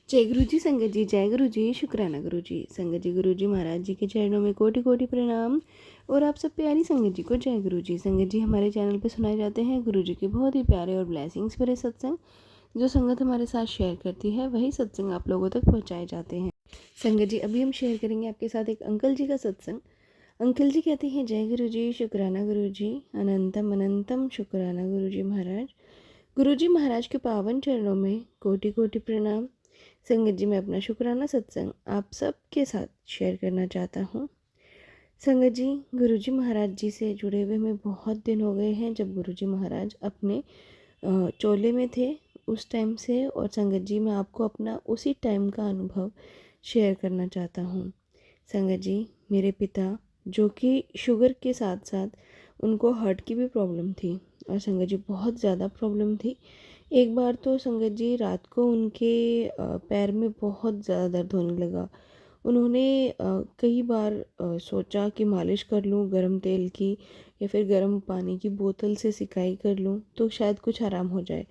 जय गुरु जी संगत जी, जय गुरु जी, शुक्राना गुरु जी। संगत जी, गुरु जी महाराज जी के चरणों में कोटि कोटि प्रणाम। और आप सब प्यारी संगत जी को जय गुरु जी। संगत जी, हमारे चैनल पे सुनाए जाते हैं गुरु जी के बहुत ही प्यारे और ब्लेसिंग्स भरे सत्संग। जो संगत हमारे साथ शेयर करती है वही सत्संग आप लोगों तक पहुँचाए जाते हैं। संगत जी, अभी हम शेयर करेंगे आपके साथ एक अंकल जी का सत्संग। अंकल जी कहते हैं, जय गुरु जी, शुक्राना गुरु जी, अनंतम अनंतम शुक्राना गुरु जी महाराज। गुरु जी महाराज के पावन चरणों में कोटि कोटि प्रणाम। संगत जी, मैं अपना शुक्राना सत्संग आप सब के साथ शेयर करना चाहता हूँ। संगत जी, गुरु जी महाराज जी से जुड़े हुए में बहुत दिन हो गए हैं। जब गुरु जी महाराज अपने चोले में थे उस टाइम से, और संगत जी मैं आपको अपना उसी टाइम का अनुभव शेयर करना चाहता हूँ। संगत जी, मेरे पिता जो कि शुगर के साथ साथ उनको हार्ट की भी प्रॉब्लम थी, और संगत जी बहुत ज़्यादा प्रॉब्लम थी। एक बार तो संगत जी रात को उनके पैर में बहुत ज़्यादा दर्द होने लगा। उन्होंने कई बार सोचा कि मालिश कर लूँ गर्म तेल की, या फिर गर्म पानी की बोतल से सिकाई कर लूँ तो शायद कुछ आराम हो जाए।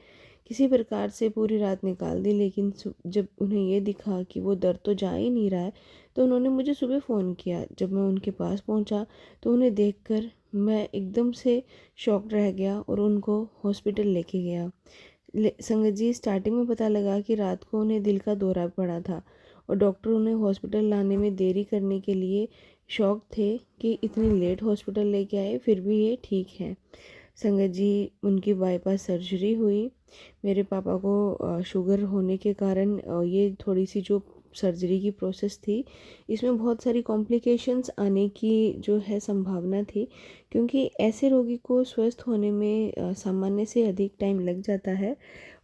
किसी प्रकार से पूरी रात निकाल दी, लेकिन जब उन्हें ये दिखा कि वो दर्द तो जा ही नहीं रहा है, तो उन्होंने मुझे सुबह फ़ोन किया। जब मैं उनके पास पहुंचा तो उन्हें देखकर मैं एकदम से शॉक्ड रह गया और उनको हॉस्पिटल लेके गया। संगत जी, स्टार्टिंग में पता लगा कि रात को उन्हें दिल का दौरा पड़ा था, और डॉक्टर उन्हें हॉस्पिटल लाने में देरी करने के लिए शॉक थे कि इतनी लेट हॉस्पिटल लेके आए, फिर भी ये ठीक है। संगत जी, उनकी बाईपास सर्जरी हुई। मेरे पापा को शुगर होने के कारण ये थोड़ी सी जो सर्जरी की प्रोसेस थी, इसमें बहुत सारी कॉम्प्लिकेशंस आने की जो है संभावना थी, क्योंकि ऐसे रोगी को स्वस्थ होने में सामान्य से अधिक टाइम लग जाता है।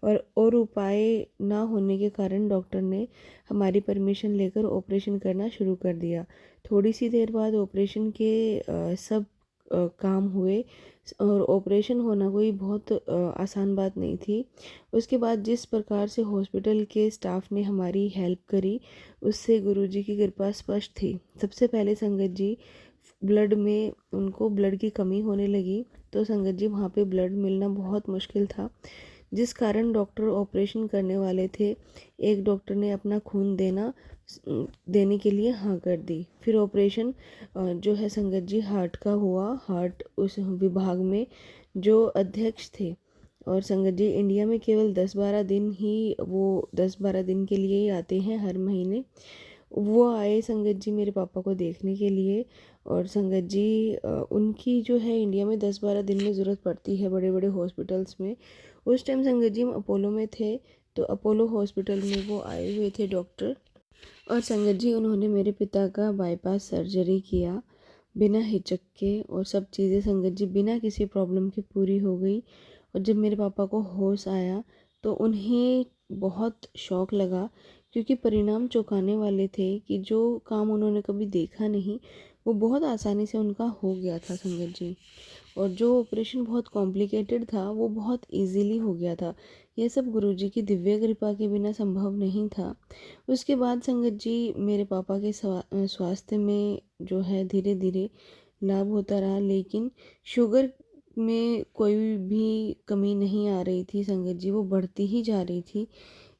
और उपाय ना होने के कारण डॉक्टर ने हमारी परमिशन लेकर ऑपरेशन करना शुरू कर दिया। थोड़ी सी देर बाद ऑपरेशन के सब काम हुए, और ऑपरेशन होना कोई बहुत आसान बात नहीं थी। उसके बाद जिस प्रकार से हॉस्पिटल के स्टाफ ने हमारी हेल्प करी, उससे गुरुजी की कृपा स्पष्ट थी। सबसे पहले संगत जी, ब्लड में उनको ब्लड की कमी होने लगी, तो संगत जी वहाँ पे ब्लड मिलना बहुत मुश्किल था, जिस कारण डॉक्टर ऑपरेशन करने वाले थे। एक डॉक्टर ने अपना खून देने के लिए हाँ कर दी। फिर ऑपरेशन जो है संगत जी हार्ट का हुआ। हार्ट उस विभाग में जो अध्यक्ष थे, और संगत जी इंडिया में केवल 10-12 दिन ही, वो 10-12 दिन के लिए ही आते हैं हर महीने। वो आए संगत जी मेरे पापा को देखने के लिए। और संगत जी उनकी जो है इंडिया में 10-12 दिन में ज़रूरत पड़ती है बड़े बड़े हॉस्पिटल्स में। उस टाइम संगत जी हम अपोलो में थे, तो अपोलो हॉस्पिटल में वो आए हुए थे डॉक्टर। और संगत जी उन्होंने मेरे पिता का बाईपास सर्जरी किया बिना हिचक के, और सब चीज़ें संगत जी बिना किसी प्रॉब्लम के पूरी हो गई। और जब मेरे पापा को होश आया तो उन्हें बहुत शौक लगा, क्योंकि परिणाम चौंकाने वाले थे कि जो काम उन्होंने कभी देखा नहीं, वो बहुत आसानी से उनका हो गया था संगत जी। और जो ऑपरेशन बहुत कॉम्प्लिकेटेड था वो बहुत इजीली हो गया था। यह सब गुरुजी की दिव्य कृपा के बिना संभव नहीं था। उसके बाद संगत जी मेरे पापा के स्वास्थ्य में जो है धीरे धीरे लाभ होता रहा, लेकिन शुगर में कोई भी कमी नहीं आ रही थी संगत जी, वो बढ़ती ही जा रही थी।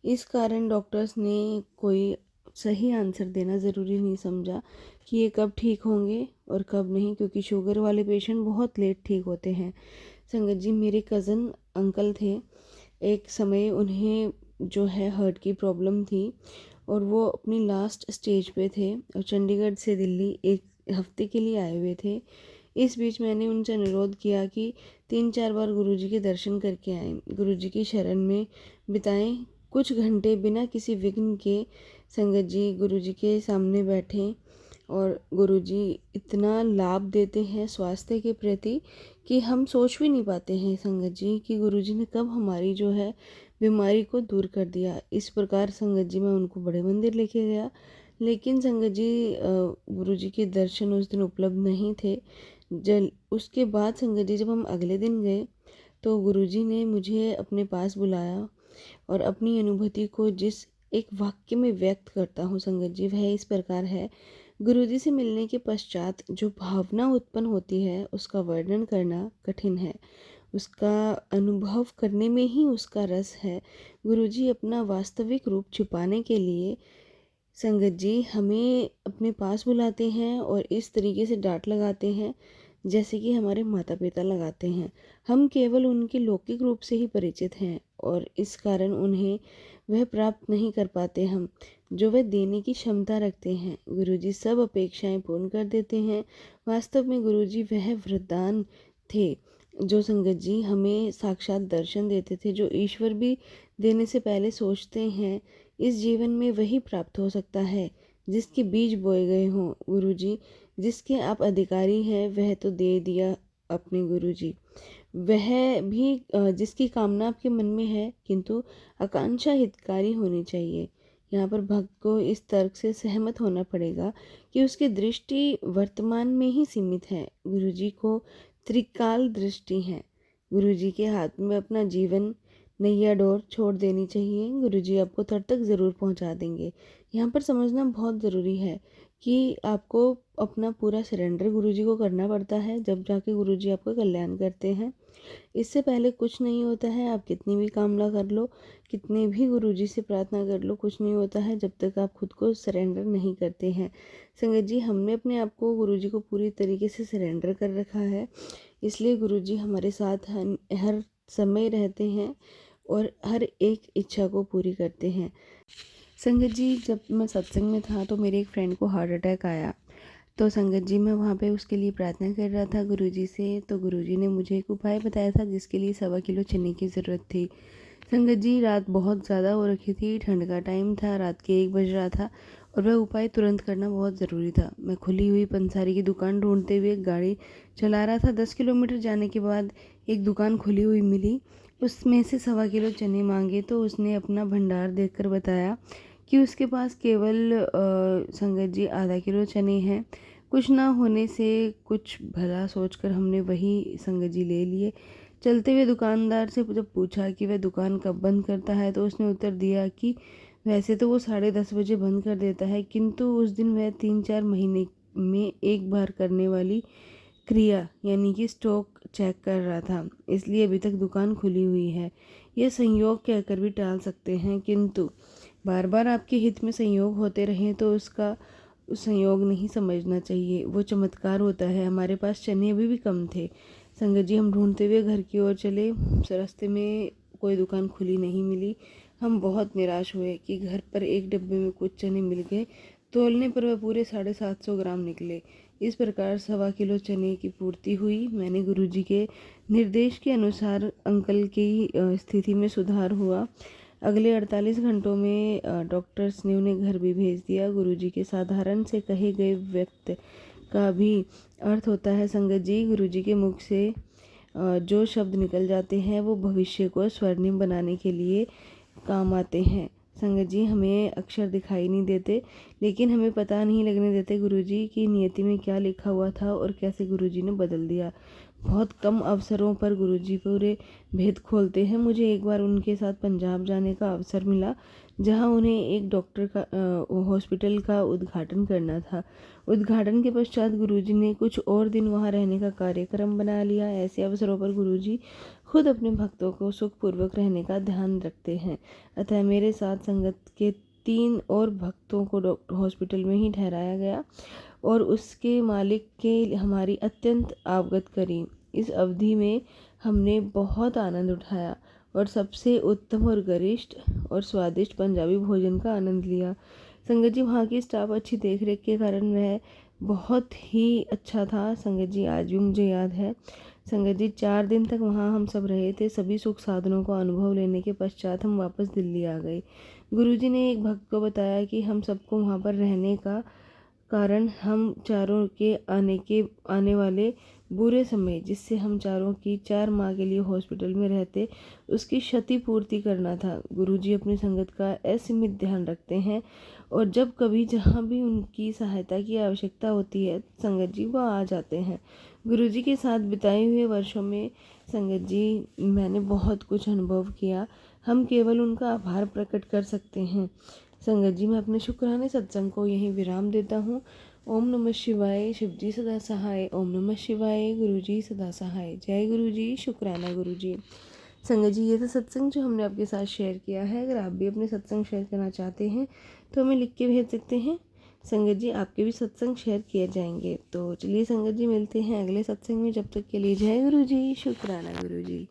इस कारण डॉक्टर्स ने कोई सही आंसर देना ज़रूरी नहीं समझा कि ये कब ठीक होंगे और कब नहीं, क्योंकि शुगर वाले पेशेंट बहुत लेट ठीक होते हैं। संगत जी, मेरे कज़न अंकल थे, एक समय उन्हें जो है हार्ट की प्रॉब्लम थी, और वो अपनी लास्ट स्टेज पे थे, और चंडीगढ़ से दिल्ली एक हफ्ते के लिए आए हुए थे। इस बीच मैंने उनसे अनुरोध किया कि 3-4 बार गुरुजी के दर्शन करके आएँ, गुरुजी की शरण में बिताएं कुछ घंटे बिना किसी विघ्न के। संगत जी गुरुजी के सामने बैठें, और गुरुजी इतना लाभ देते हैं स्वास्थ्य के प्रति कि हम सोच भी नहीं पाते हैं संगत जी कि गुरुजी ने कब हमारी जो है बीमारी को दूर कर दिया। इस प्रकार संगत जी मैं उनको बड़े मंदिर लेके गया, लेकिन संगत जी गुरुजी के दर्शन उस दिन उपलब्ध नहीं थे। उसके बाद संगत जी जब हम अगले दिन गए, तो गुरुजी ने मुझे अपने पास बुलाया, और अपनी अनुभूति को जिस एक वाक्य में व्यक्त करता हूँ संगत जी, वह इस प्रकार है। गुरुजी से मिलने के पश्चात जो भावना उत्पन्न होती है उसका वर्णन करना कठिन है। उसका अनुभव करने में ही उसका रस है। गुरुजी अपना वास्तविक रूप छुपाने के लिए संगत जी हमें अपने पास बुलाते हैं और इस तरीके से डांट लगाते हैं जैसे कि हमारे माता पिता लगाते हैं। हम केवल उनके लौकिक रूप से ही परिचित हैं और इस कारण उन्हें वह प्राप्त नहीं कर पाते हम जो वह देने की क्षमता रखते हैं। गुरुजी सब अपेक्षाएं पूर्ण कर देते हैं। वास्तव में गुरुजी वह वरदान थे जो संगत जी हमें साक्षात दर्शन देते थे। जो ईश्वर भी देने से पहले सोचते हैं इस जीवन में वही प्राप्त हो सकता है जिसके बीज बोए गए हों। गुरुजी जिसके आप अधिकारी हैं वह तो दे दिया अपने गुरुजी। वह भी जिसकी कामना आपके मन में है किंतु आकांक्षा हितकारी होनी चाहिए। यहाँ पर भक्त को इस तर्क से सहमत होना पड़ेगा कि उसकी दृष्टि वर्तमान में ही सीमित है। गुरुजी को त्रिकाल दृष्टि है। गुरुजी के हाथ में अपना जीवन नैया डोर छोड़ देनी चाहिए। गुरुजी आपको तट तक ज़रूर पहुंचा देंगे। यहाँ पर समझना बहुत ज़रूरी है कि आपको अपना पूरा सरेंडर गुरुजी को करना पड़ता है जब जाके गुरुजी आपका कल्याण करते हैं। इससे पहले कुछ नहीं होता है। आप कितनी भी कामना कर लो, कितने भी गुरुजी से प्रार्थना कर लो, कुछ नहीं होता है जब तक आप खुद को सरेंडर नहीं करते हैं। संगत जी हमने अपने आप को गुरुजी को पूरी तरीके से सरेंडर कर रखा है, इसलिए गुरुजी हमारे साथ हर समय रहते हैं और हर एक इच्छा को पूरी करते हैं। संगत जी जब मैं सत्संग में था तो मेरे एक फ्रेंड को हार्ट अटैक आया, तो संगत जी मैं वहाँ पे उसके लिए प्रार्थना कर रहा था गुरुजी से। तो गुरुजी ने मुझे एक उपाय बताया था जिसके लिए 1.25 किलो चने की ज़रूरत थी। संगत जी रात बहुत ज़्यादा हो रखी थी, ठंड का टाइम था, रात के 1 बज रहा था और वह उपाय तुरंत करना बहुत ज़रूरी था। मैं खुली हुई पंसारी की दुकान ढूंढते हुए गाड़ी चला रहा था। 10 किलोमीटर जाने के बाद एक दुकान खुली हुई मिली, उसमें से 1.25 किलो चने मांगे तो उसने अपना भंडार देखकर बताया कि उसके पास केवल संगत जी आधा किलो चने हैं। कुछ ना होने से कुछ भला सोचकर हमने वही संगत जी ले लिए। चलते हुए दुकानदार से जब पूछा कि वह दुकान कब बंद करता है तो उसने उत्तर दिया कि वैसे तो वो 10:30 बजे बंद कर देता है किंतु उस दिन वह 3-4 महीने में एक बार करने वाली क्रिया यानी कि स्टॉक चेक कर रहा था, इसलिए अभी तक दुकान खुली हुई है। यह संयोग कहकर भी टाल सकते हैं किंतु बार बार आपके हित में संयोग होते रहें तो उसका संयोग नहीं समझना चाहिए, वो चमत्कार होता है। हमारे पास चने अभी भी कम थे। संगत जी हम ढूंढते हुए घर की ओर चले, रास्ते में कोई दुकान खुली नहीं मिली। हम बहुत निराश हुए कि घर पर एक डब्बे में कुछ चने मिल गए। तोलने पर वह पूरे 750 ग्राम निकले। इस प्रकार 1.25 किलो चने की पूर्ति हुई। मैंने गुरुजी के निर्देश के अनुसार अंकल की स्थिति में सुधार हुआ। अगले 48 घंटों में डॉक्टर्स ने उन्हें घर भी भेज दिया। गुरुजी के साधारण से कहे गए व्यक्त का भी अर्थ होता है संगत जी। गुरुजी के मुख से जो शब्द निकल जाते हैं वो भविष्य को स्वर्णिम बनाने के लिए काम आते हैं। संगत जी हमें अक्षर दिखाई नहीं देते लेकिन हमें पता नहीं लगने देते गुरुजी की नियति में क्या लिखा हुआ था और कैसे गुरुजी ने बदल दिया। बहुत कम अवसरों पर गुरुजी पूरे भेद खोलते हैं। मुझे एक बार उनके साथ पंजाब जाने का अवसर मिला जहां उन्हें एक डॉक्टर का हॉस्पिटल का उद्घाटन करना था। उद्घाटन के पश्चात गुरुजी ने कुछ और दिन वहां रहने का कार्यक्रम बना लिया। ऐसे अवसरों पर गुरुजी खुद अपने भक्तों को सुखपूर्वक रहने का ध्यान रखते हैं। अतः मेरे साथ संगत के 3 और भक्तों को हॉस्पिटल में ही ठहराया गया और उसके मालिक के हमारी अत्यंत अवगत करी। इस अवधि में हमने बहुत आनंद उठाया और सबसे उत्तम और गरिष्ठ और स्वादिष्ट पंजाबी भोजन का आनंद लिया। संगत जी वहाँ की स्टाफ अच्छी देखरेख के कारण वह बहुत ही अच्छा था। संगत जी आज भी मुझे याद है। संगत जी 4 दिन तक वहाँ हम सब रहे थे। सभी सुख साधनों का अनुभव लेने के पश्चात हम वापस दिल्ली आ गए। गुरुजी ने एक भक्त को बताया कि हम सबको वहाँ पर रहने का कारण हम चारों के आने वाले बुरे समय जिससे हम चारों की 4 माह के लिए हॉस्पिटल में रहते उसकी क्षति पूर्ति करना था। गुरुजी अपनी संगत का असीमित ध्यान रखते हैं और जब कभी जहाँ भी उनकी सहायता की आवश्यकता होती है संगत जी वह आ जाते हैं। गुरुजी के साथ बिताए हुए वर्षों में संगत जी मैंने बहुत कुछ अनुभव किया। हम केवल उनका आभार प्रकट कर सकते हैं। संगत जी मैं अपने शुक्राने सत्संग को यहीं विराम देता हूँ। ओम नमः शिवाय, शिव जी सदा सहाय। ओम नमः शिवाय, गुरु जी सदा सहाय। जय गुरु जी, शुक्राना गुरु जी। संगत जी, ये था सत्संग जो हमने आपके साथ शेयर किया है। अगर आप भी अपने सत्संग शेयर करना चाहते हैं तो हमें लिख के भेज सकते हैं। संगत जी, आपके भी सत्संग शेयर किए जाएंगे। तो चलिए संगत जी, मिलते हैं अगले सत्संग में। जब तक के लिए जय गुरु जी, शुक्राना गुरु जी।